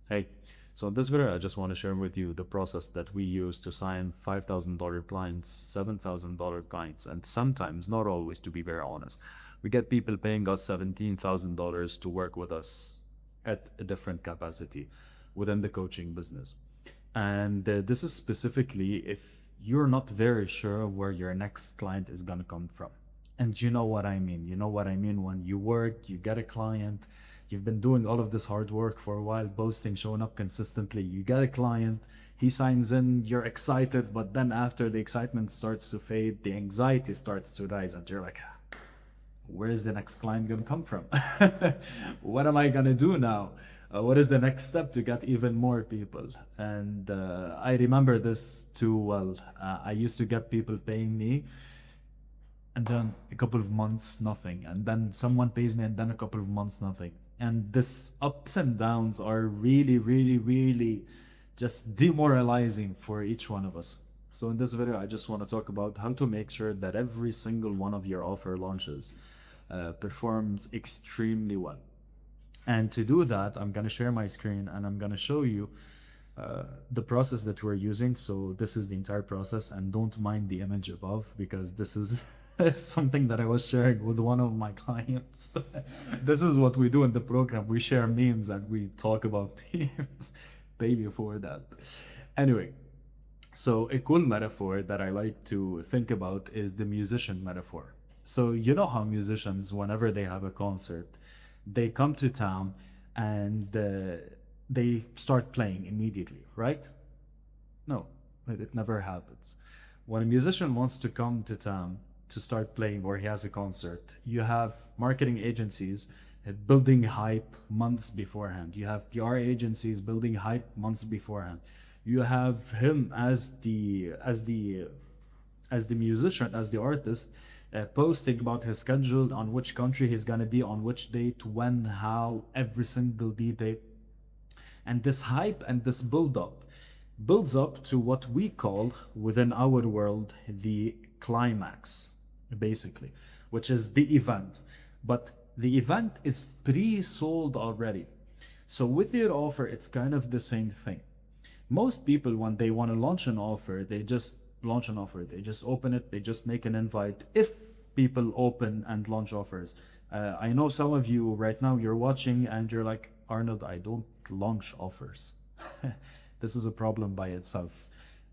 Hey, so in this video, I just want to share with you the process that we use to sign $5,000 clients, $7,000 clients, and sometimes, not always, to be very honest. We get people paying us $17,000 to work with us at a different capacity within the coaching business. And this is specifically if you're not very sure where your next client is going to come from. And you know what I mean. You know what I mean when you work, you get a client, you've been doing all of this hard work for a while, posting, showing up consistently, you get a client, he signs in, you're excited, but then after the excitement starts to fade, the anxiety starts to rise, and you're like, where is the next client gonna come from? What am I gonna do now? What is the next step to get even more people? And I remember this too well. I used to get people paying me, and then a couple of months, nothing. And then someone pays me, and then a couple of months, nothing. And this ups and downs are really, really, really just demoralizing for each one of us. So in this video, I just want to talk about how to make sure that every single one of your offer launches performs extremely well. And to do that, I'm going to share my screen and I'm going to show you the process that we're using. So this is the entire process, and don't mind the image above because this is something that I was sharing with one of my clients. This is what we do in the program. We share memes and we talk about memes. Pay me for that. Anyway, so a cool metaphor that I like to think about is the musician metaphor. So you know how musicians, whenever they have a concert, they come to town and they start playing immediately, right? No, it never happens. When a musician wants to come to town to start playing or he has a concert, you have marketing agencies building hype months beforehand. You have PR agencies building hype months beforehand. You have him as the musician, as the artist, posting about his schedule, on which country he's gonna be, on which date, when, how, every single detail. And this hype and this builds up to what we call within our world the climax, basically, which is the event. But the event is pre-sold already. So with your offer, it's kind of the same thing. Most people, when they want to launch an offer, they just launch an offer. They just open it. They just make an invite. If people open and launch offers, I know some of you right now, you're watching and you're like, Arnold, I don't launch offers. This is a problem by itself.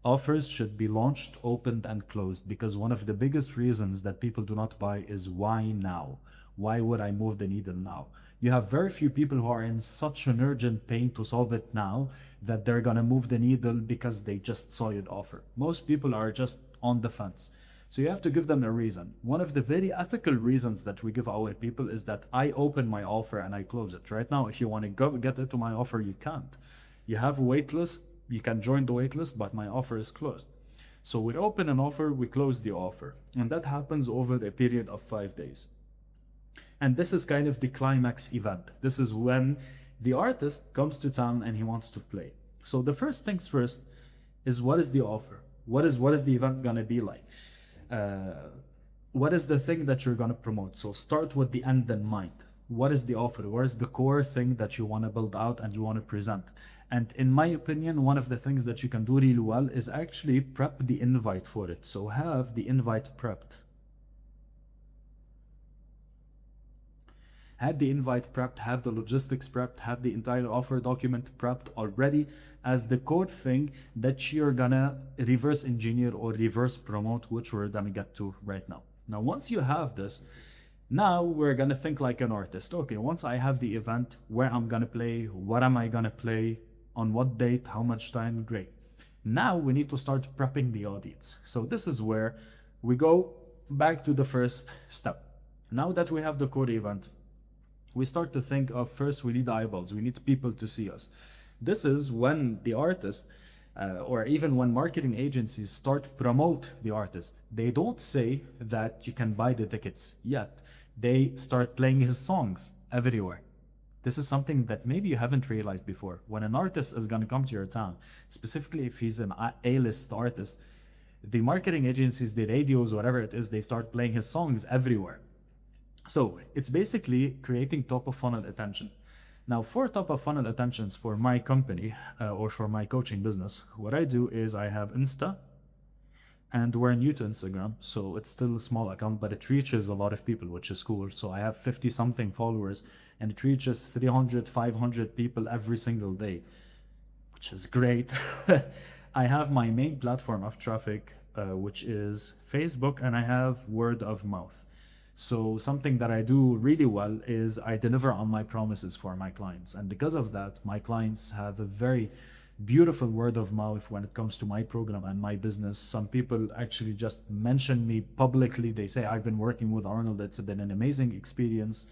Offers should be launched, opened, and closed, because one of the biggest reasons that people do not buy is why now? Why would I move the needle now? You have very few people who are in such an urgent pain to solve it now that they're gonna move the needle because they just saw your offer. Most people are just on the fence. So you have to give them a reason. One of the very ethical reasons that we give our people is that I open my offer and I close it. Right now, if you want to go get into my offer, you can't. You have a wait list, you can join the wait list, but my offer is closed. So we open an offer, we close the offer. And that happens over a period of 5 days. And this is kind of the climax event. This is when the artist comes to town and he wants to play. So the first things first is, what is the offer? What is the event gonna be like? What is the thing that you're gonna promote? So start with the end in mind. What is the offer? What is the core thing that you want to build out and you want to present? And in my opinion, one of the things that you can do really well is actually prep the invite for it. So have the invite prepped. Have the invite prepped, have the logistics prepped, have the entire offer document prepped already as the core thing that you're gonna reverse engineer or reverse promote, which we're gonna get to right now. Now, once you have this, now we're gonna think like an artist. Okay, once I have the event, where I'm gonna play, what am I gonna play, on what date, how much time, great. Now we need to start prepping the audience. So this is where we go back to the first step. Now that we have the core event, we start to think of, first we need eyeballs, we need people to see us. This is when the artist or even when marketing agencies start promote the artist, they don't say that you can buy the tickets yet. They start playing his songs everywhere. This is something that maybe you haven't realized before. When an artist is gonna come to your town, specifically if he's an A-list artist, the marketing agencies, the radios, whatever it is, they start playing his songs everywhere. So it's basically creating top of funnel attention. Now, for top of funnel attentions for my company or for my coaching business, what I do is I have Insta, and we're new to Instagram, so it's still a small account, but it reaches a lot of people, which is cool. So I have 50 something followers, and it reaches 300, 500 people every single day, which is great. I have my main platform of traffic, which is Facebook, and I have word of mouth. So something that I do really well is I deliver on my promises for my clients. And because of that, my clients have a very beautiful word of mouth when it comes to my program and my business. Some people actually just mention me publicly. They say, I've been working with Arnold. It's been an amazing experience,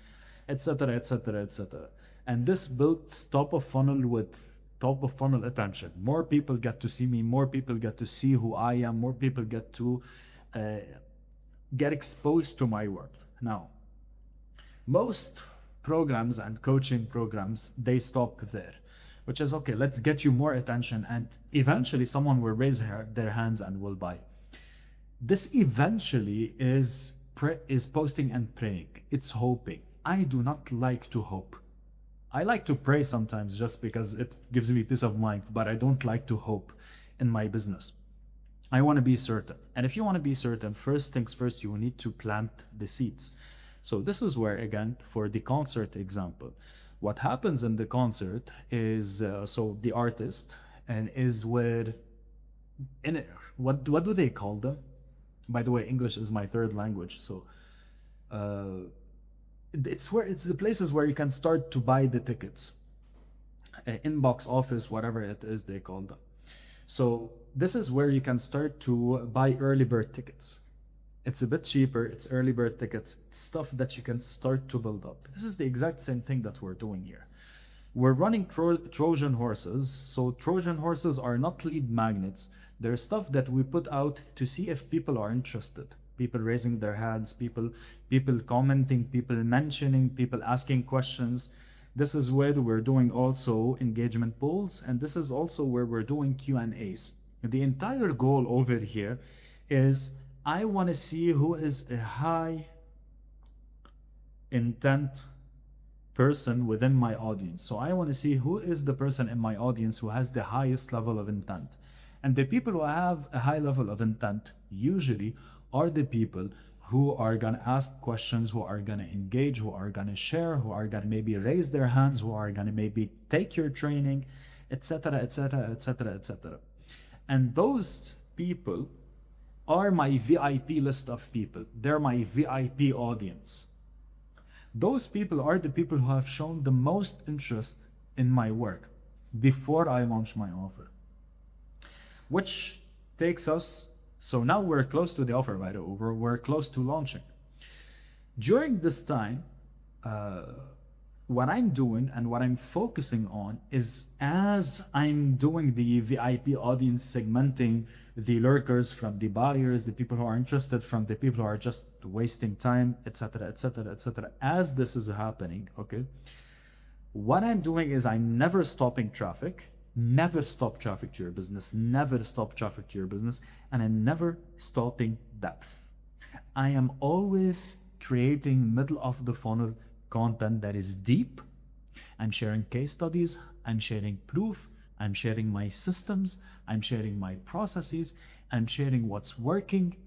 etc., etc., etc. And this builds top of funnel with top of funnel attention. More people get to see me, more people get to see who I am, more people get to get exposed to my work. Now, most programs and coaching programs, they stop there, which is okay, let's get you more attention, and eventually someone will raise their hands and will buy. This eventually is posting and praying. It's hoping. I do not like to hope. I like to pray sometimes just because it gives me peace of mind, but I don't like to hope in my business. I want to be certain. And if you want to be certain, first things first, you need to plant the seeds. So this is where, again, for the concert example, what happens in the concert is, so the artist and is where, in it, what do they call them? By the way, English is my third language, so it's the places where you can start to buy the tickets, inbox office, whatever it is they call them. So this is where you can start to buy early bird tickets. It's a bit cheaper, it's early bird tickets, stuff that you can start to build up. This is the exact same thing that we're doing here. We're running Trojan horses. So Trojan horses are not lead magnets. They're stuff that we put out to see if people are interested. People raising their hands, people commenting, people mentioning, people asking questions. This is where we're doing also engagement polls, and this is also where we're doing Q&As. The entire goal over here is I want to see who is a high intent person within my audience. So I want to see who is the person in my audience who has the highest level of intent. And the people who have a high level of intent usually are the people who are going to ask questions, who are going to engage, who are going to share, who are going to maybe raise their hands, who are going to maybe take your training, etc., etc., etc., etc. And those people are my VIP list of people. They're my VIP audience. Those people are the people who have shown the most interest in my work before I launch my offer. Which takes us, so now we're close to the offer, by the way, we're close to launching. During this time, what I'm doing and what I'm focusing on is, as I'm doing the VIP audience, segmenting the lurkers from the buyers, the people who are interested from the people who are just wasting time, etc., etc., etc. As this is happening, okay, what I'm doing is I'm never stopping traffic. Never stop traffic to your business, never stop traffic to your business, and I'm never stopping depth. I am always creating middle of the funnel content that is deep. I'm sharing case studies, I'm sharing proof, I'm sharing my systems, I'm sharing my processes, I'm sharing what's working.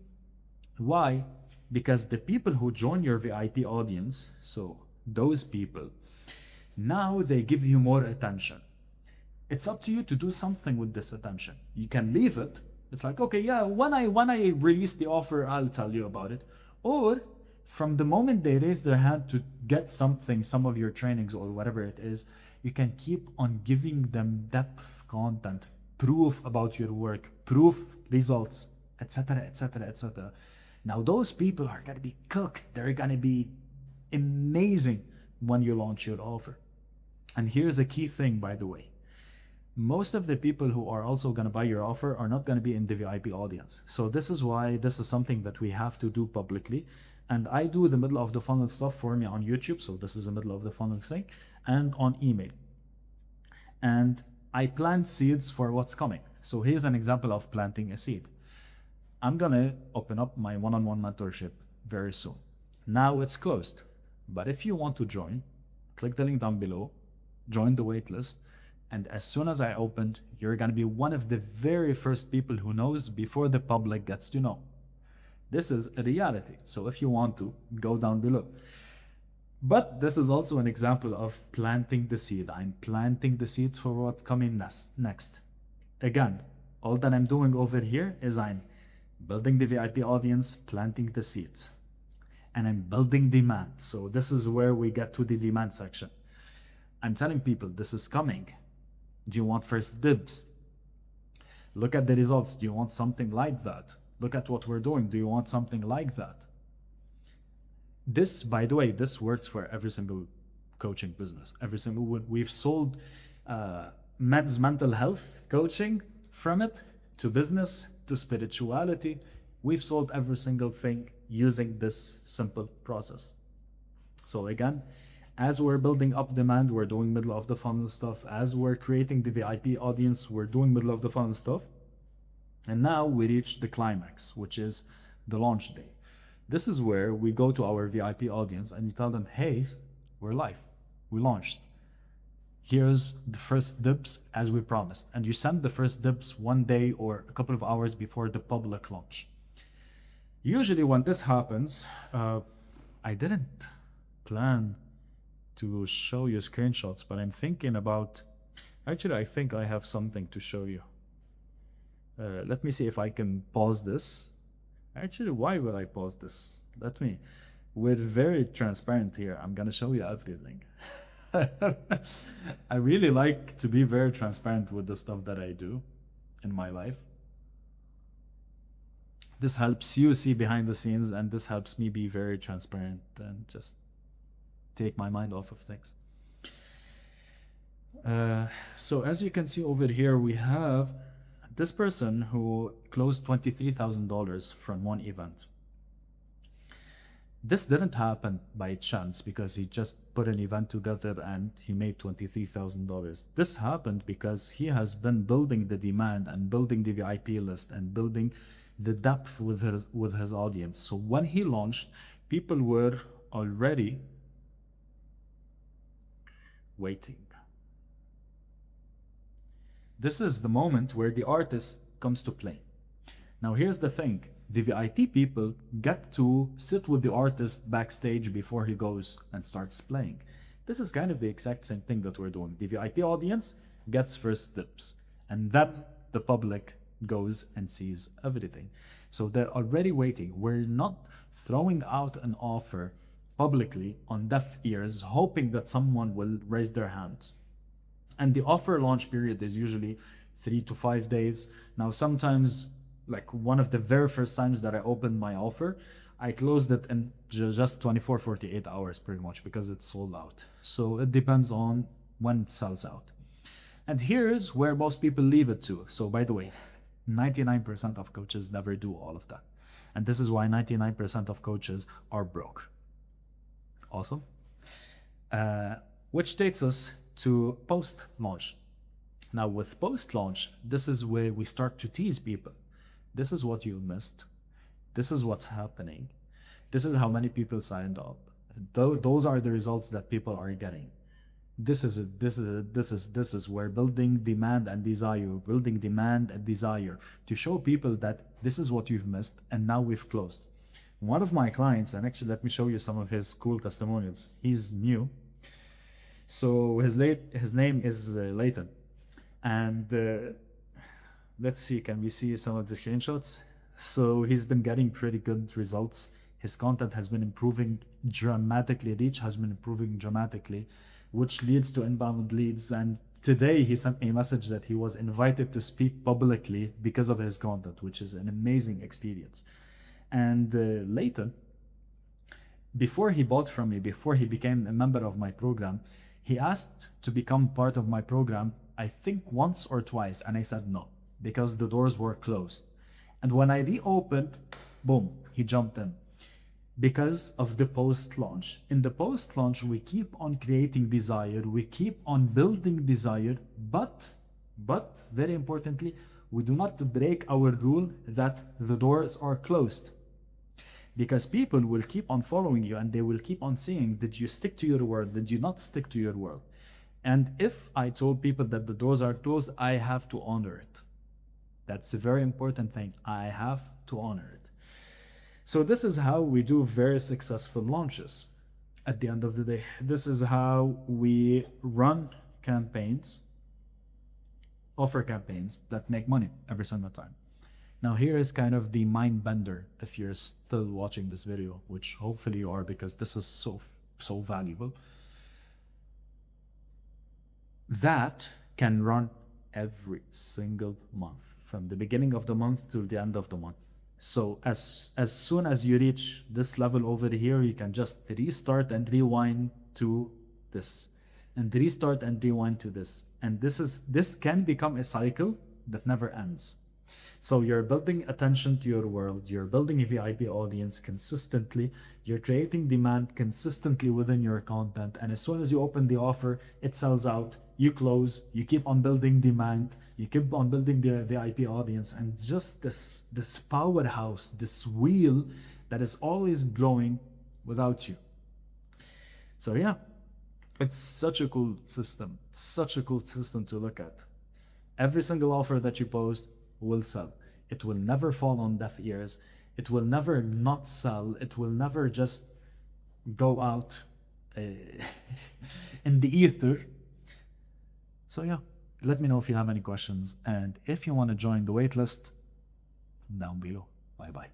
Why? Because the people who join your VIP audience, so those people, now they give you more attention. It's up to you to do something with this attention. You can leave it. It's like, okay, yeah, when I release the offer, I'll tell you about it. Or from the moment they raise their hand to get something, some of your trainings or whatever it is, you can keep on giving them depth content, proof about your work, proof, results, etc., etc., etc. Now those people are going to be cooked. They're going to be amazing when you launch your offer. And here's a key thing, by the way. Most of the people who are also going to buy your offer are not going to be in the VIP audience. So this is why this is something that we have to do publicly. And I do the middle of the funnel stuff for me on YouTube. So this is the middle of the funnel thing, and on email. And I plant seeds for what's coming. So here's an example of planting a seed. I'm going to open up my one-on-one mentorship very soon. Now it's closed. But if you want to join, click the link down below. join the waitlist. And as soon as I opened, you're gonna be one of the very first people who knows before the public gets to know. This is a reality. So if you want to, go down below. But this is also an example of planting the seed. I'm planting the seeds for what's coming next. Again, all that I'm doing over here is I'm building the VIP audience, planting the seeds. And I'm building demand. So this is where we get to the demand section. I'm telling people this is coming. Do you want first dibs? Look at the results. Do you want something like that? Look at what we're doing. Do you want something like that? This, by the way, this works for every single coaching business. Every single one. We've sold Med's mental health coaching from it to business to spirituality. We've sold every single thing using this simple process. So again, as we're building up demand, we're doing middle of the funnel stuff. As we're creating the VIP audience, we're doing middle of the funnel stuff. And now we reach the climax, which is the launch day. This is where we go to our VIP audience and you tell them, hey, we're live. We launched. Here's the first dibs as we promised. And you send the first dibs one day or a couple of hours before the public launch. Usually when this happens, I didn't plan to show you screenshots, but I'm thinking about, actually, I think I have something to show you. Let me see if I can pause this. Actually, why will I pause this? We're very transparent here. I'm gonna show you everything. I really like to be very transparent with the stuff that I do in my life. This helps you see behind the scenes, and this helps me be very transparent and just take my mind off of things. So as you can see over here, we have this person who closed $23,000 from one event. This didn't happen by chance because he just put an event together and he made $23,000. This happened because he has been building the demand and building the VIP list and building the depth with his audience. So when he launched, people were already waiting. This is the moment where the artist comes to play. Now here's the thing. The VIP people get to sit with the artist backstage before he goes and starts playing. This is kind of the exact same thing that we're doing. The VIP audience gets first dibs, and then the public goes and sees everything. So they're already waiting. We're not throwing out an offer publicly on deaf ears, hoping that someone will raise their hand. And the offer launch period is usually 3 to 5 days. Now, sometimes, like one of the very first times that I opened my offer, I closed it in just 24, 48 hours pretty much because it's sold out. So it depends on when it sells out. And here's where most people leave it to. So by the way, 99% of coaches never do all of that. And this is why 99% of coaches are broke. Awesome. Which takes us to post-launch. Now with post-launch, this is where we start to tease people. This is what you missed. This is what's happening. This is how many people signed up. Those are the results that people are getting. This is where building demand and desire to show people that this is what you've missed and now we've closed. One of my clients, and actually let me show you some of his cool testimonials. He's new. So his name is Leighton. And let's see, can we see some of the screenshots? So he's been getting pretty good results. His content has been improving dramatically. Reach has been improving dramatically, which leads to inbound leads. And today he sent me a message that he was invited to speak publicly because of his content, which is an amazing experience. And Leighton, before he bought from me, before he became a member of my program, he asked to become part of my program, I think once or twice, and I said no, because the doors were closed. And when I reopened, boom, he jumped in because of the post-launch. In the post-launch, we keep on creating desire, we keep on building desire, but very importantly, we do not break our rule that the doors are closed. Because people will keep on following you and they will keep on seeing, did you stick to your word? Did you not stick to your word? And if I told people that the doors are closed, I have to honor it. That's a very important thing. I have to honor it. So this is how we do very successful launches. At the end of the day, this is how we run campaigns, offer campaigns that make money every single time. Now here is kind of the mind bender if you're still watching this video, which hopefully you are, because this is so valuable. That can run every single month, from the beginning of the month to the end of the month. So as soon as you reach this level over here, you can just restart and rewind to this, and restart and rewind to this. And this can become a cycle that never ends. So you're building attention to your world, you're building a VIP audience consistently, you're creating demand consistently within your content, and as soon as you open the offer, it sells out, you close, you keep on building demand, you keep on building the VIP audience, and just this powerhouse, this wheel that is always growing without you. So yeah, it's such a cool system, such a cool system to look at. Every single offer that you post will sell. It will never fall on deaf ears. It will never not sell. It will never just go out in the ether. So yeah, let me know if you have any questions, and if you want to join the waitlist, down below. Bye bye.